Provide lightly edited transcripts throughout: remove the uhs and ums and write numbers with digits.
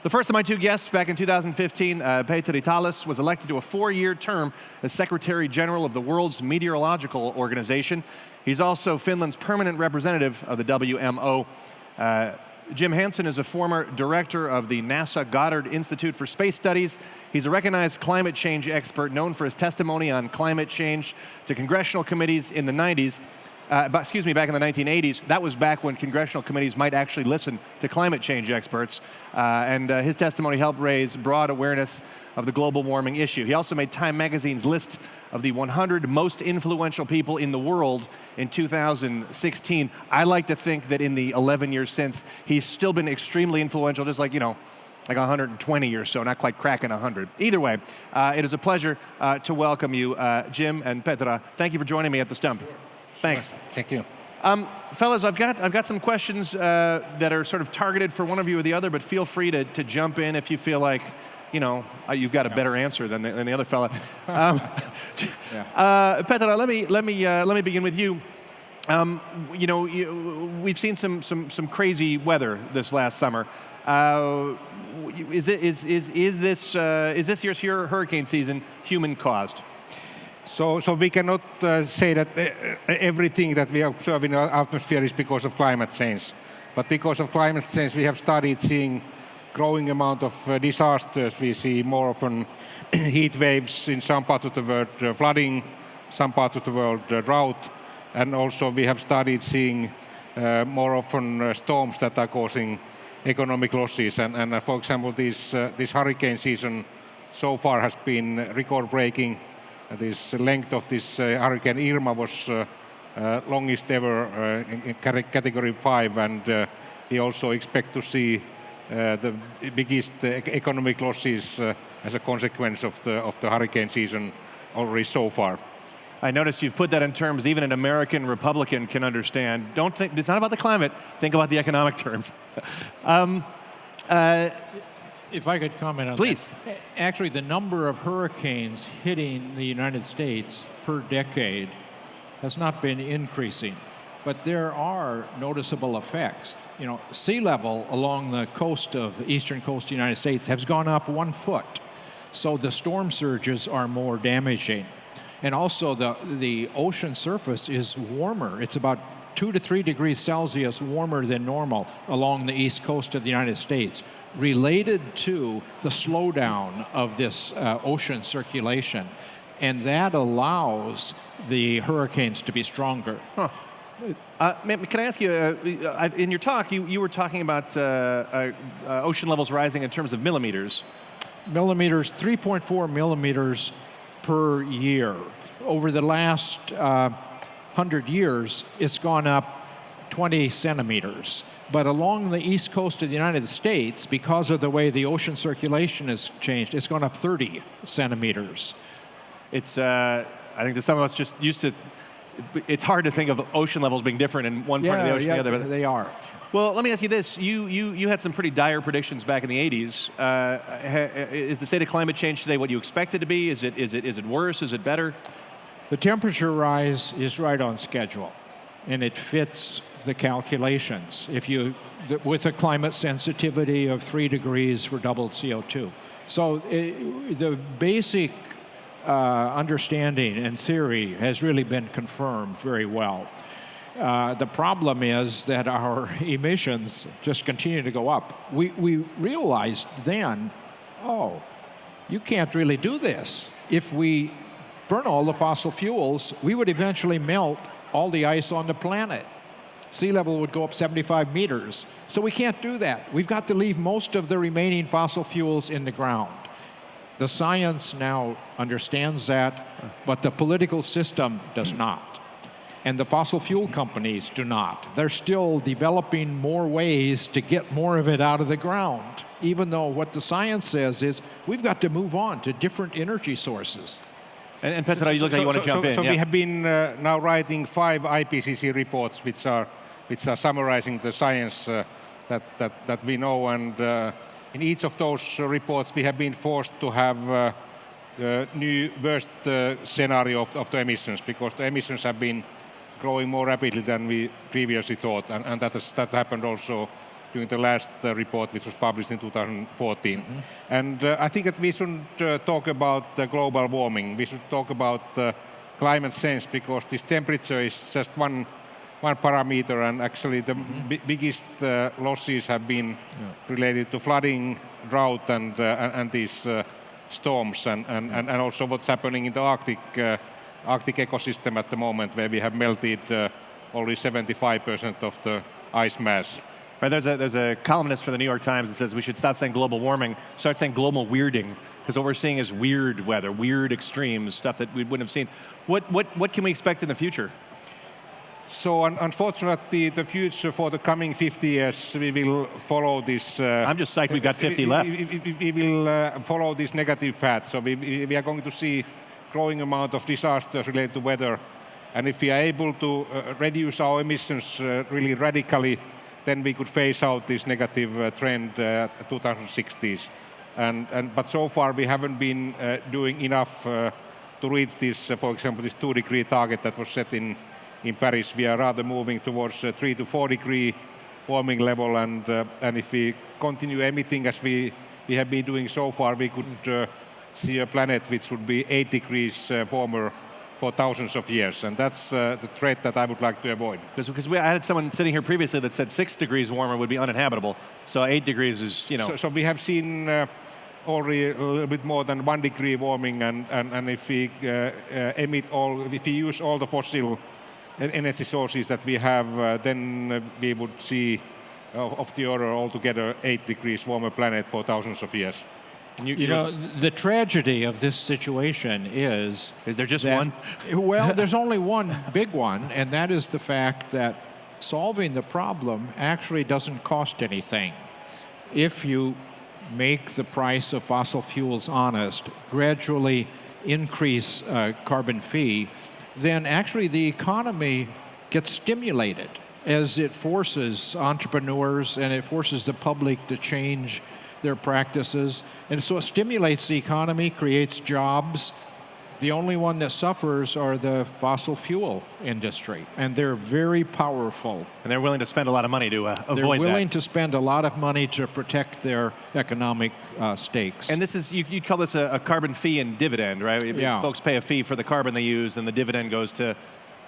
The first of my two guests back in 2015, Petteri Taalas, was elected to a 4-year term as Secretary General of the World's Meteorological Organization. He's also Finland's permanent representative of the WMO. Jim Hansen is a former director of the NASA Goddard Institute for Space Studies. He's a recognized climate change expert known for his testimony on climate change to congressional committees in the 90s. Back in the 1980s. That was back when congressional committees might actually listen to climate change experts. His testimony helped raise broad awareness of the global warming issue. He also made Time magazine's list of the 100 most influential people in the world in 2016. I like to think that in the 11 years since, he's still been extremely influential, just like 120 or so, not quite cracking 100. Either way, it is a pleasure to welcome you, Jim and Petteri. Thank you for joining me at the Stump. Thanks. Thank you. Fellas, I've got some questions that are sort of targeted for one of you or the other, but feel free to jump in if you feel like, you've got a better answer than the other fella. Petteri, let me begin with you. We've seen some crazy weather this last summer. Is this year's hurricane season human caused? So we cannot say that everything that we observe in our atmosphere is because of climate change. But because of climate change, we have started seeing growing amount of disasters. We see more often heat waves in some parts of the world, flooding, some parts of the world, drought. And also we have started seeing more often storms that are causing economic losses. And for example, this hurricane season so far has been record-breaking. This length of this Hurricane Irma was longest ever in category 5, and we also expect to see the biggest economic losses as a consequence of the hurricane season already so far. I noticed you've put that in terms even an American Republican can understand. Don't think it's not about the climate. Think about the economic terms. If I could comment on Please. that. Actually, the number of hurricanes hitting the United States per decade has not been increasing, but there are noticeable effects. Sea level along the eastern coast of the United States has gone up 1 foot, so the storm surges are more damaging. And also the ocean surface is warmer. It's about 2 to 3 degrees Celsius warmer than normal along the east coast of the United States, related to the slowdown of this ocean circulation. And that allows the hurricanes to be stronger. Huh. Can I ask you, in your talk, you were talking about ocean levels rising in terms of millimeters. Millimeters, 3.4 millimeters per year. Over the last 100 years, it's gone up 20 centimeters. But along the east coast of the United States, because of the way the ocean circulation has changed, it's gone up 30 centimeters. It's, I think that some of us just used to, it's hard to think of ocean levels being different in one part of the ocean than the other. Yeah, they are. Well, let me ask you this. You had some pretty dire predictions back in the 80s. Is the state of climate change today what you expect it to be? Is it worse? Is it better? The temperature rise is right on schedule, and it fits the calculations. With a climate sensitivity of 3 degrees for doubled CO2. So the basic understanding and theory has really been confirmed very well. The problem is that our emissions just continue to go up. We realized then, you can't really do this. If we burn all the fossil fuels, we would eventually melt all the ice on the planet. Sea level would go up 75 meters. So we can't do that. We've got to leave most of the remaining fossil fuels in the ground. The science now understands that, but the political system does not. And the fossil fuel companies do not. They're still developing more ways to get more of it out of the ground, even though what the science says is we've got to move on to different energy sources. And Petteri, you look like you want to jump in. So we have been now writing 5 IPCC reports which are summarizing the science that we know, and in each of those reports we have been forced to have new worst scenario of the emissions, because the emissions have been growing more rapidly than we previously thought, and that happened also during the last report, which was published in 2014. And I think that we shouldn't talk about global warming. We should talk about climate change, because this temperature is just one parameter, and actually the biggest losses have been related to flooding, drought, and these storms, and also what's happening in the Arctic ecosystem at the moment, where we have melted only 75% of the ice mass. Right, there's a columnist for the New York Times that says we should stop saying global warming, start saying global weirding, because what we're seeing is weird weather, weird extremes, stuff that we wouldn't have seen. What can we expect in the future? So unfortunately, the future for the coming 50 years, we will follow this... I'm just psyched we've got 50 left. We will follow this negative path. So we are going to see growing amount of disasters related to weather. And if we are able to reduce our emissions really radically, then we could phase out this negative trend 2060s. But so far we haven't been doing enough to reach this, for example, this 2-degree target that was set in Paris. We are rather moving towards 3 to 4 degree warming level, and if we continue emitting as we have been doing so far, we could see a planet which would be 8 degrees warmer for thousands of years, and that's the threat that I would like to avoid. Because I had someone sitting here previously that said 6 degrees warmer would be uninhabitable, so 8 degrees is, you know... So we have seen already a little bit more than 1 degree warming, and if we if we use all the fossil energy sources that we have, then we would see of the order altogether 8 degrees warmer planet for thousands of years. You know, the tragedy of this situation is... Is there just one? Well, there's only one big one, and that is the fact that solving the problem actually doesn't cost anything. If you make the price of fossil fuels honest, gradually increase carbon fee, then actually the economy gets stimulated as it forces entrepreneurs and it forces the public to change their practices. And so it stimulates the economy, creates jobs. The only one that suffers are the fossil fuel industry, and they're very powerful. And they're willing to spend a lot of money to avoid that. They're willing to spend a lot of money to protect their economic stakes. And this is, you'd call this a carbon fee and dividend, right? Yeah. Folks pay a fee for the carbon they use, and the dividend goes to...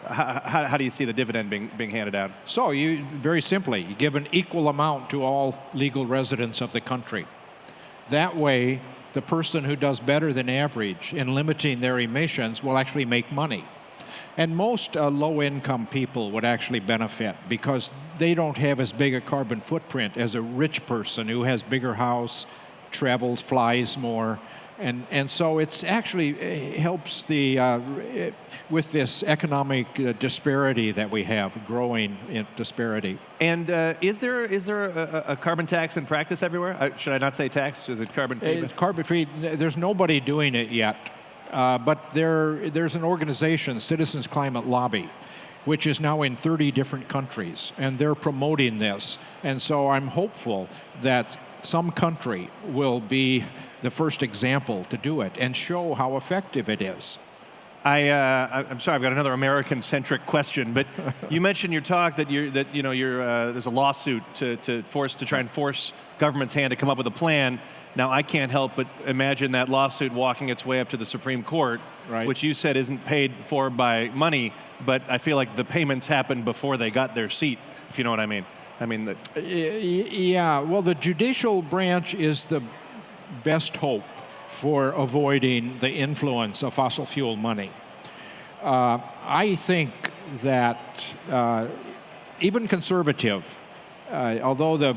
How do you see the dividend being handed out? So you, very simply, you give an equal amount to all legal residents of the country. That way, the person who does better than average in limiting their emissions will actually make money. And most low-income people would actually benefit because they don't have as big a carbon footprint as a rich person who has bigger house, travels, flies more. And so it's actually helps with this economic disparity that we have, growing in disparity. And is there a carbon tax in practice everywhere? Should I not say tax? Is it carbon fee? It's carbon fee. There's nobody doing it yet, but there's an organization, Citizens Climate Lobby, which is now in 30 different countries, and they're promoting this. And so I'm hopeful that some country will be the first example to do it and show how effective it is. I'm sorry, I've got another American-centric question, but you mentioned your talk that there's a lawsuit to try and force government's hand to come up with a plan. Now, I can't help but imagine that lawsuit walking its way up to the Supreme Court, right, which you said isn't paid for by money, but I feel like the payments happened before they got their seat, if you know what I mean. Yeah, well, the judicial branch is the best hope for avoiding the influence of fossil fuel money. I think that even conservative, although the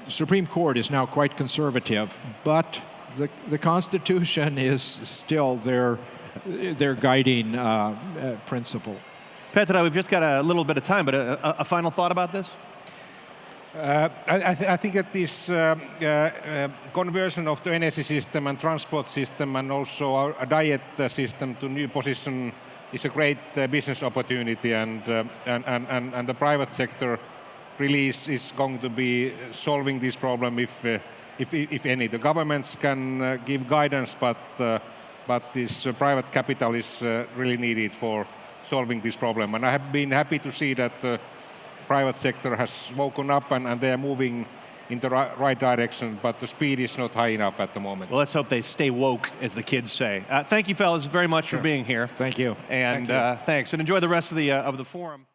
Supreme Court is now quite conservative, but the Constitution is still their guiding principle. Petteri, we've just got a little bit of time, but a final thought about this? I think that this conversion of the energy system and transport system and also our diet system to new position is a great business opportunity, and the private sector really is going to be solving this problem if any. The governments can give guidance, but this private capital is really needed for solving this problem. And I have been happy to see that private sector has woken up and they are moving in the right direction, but the speed is not high enough at the moment. Well, let's hope they stay woke, as the kids say. Thank you, fellas, very much for being here. Thank you. And Thank you. thanks, and enjoy the rest of the forum.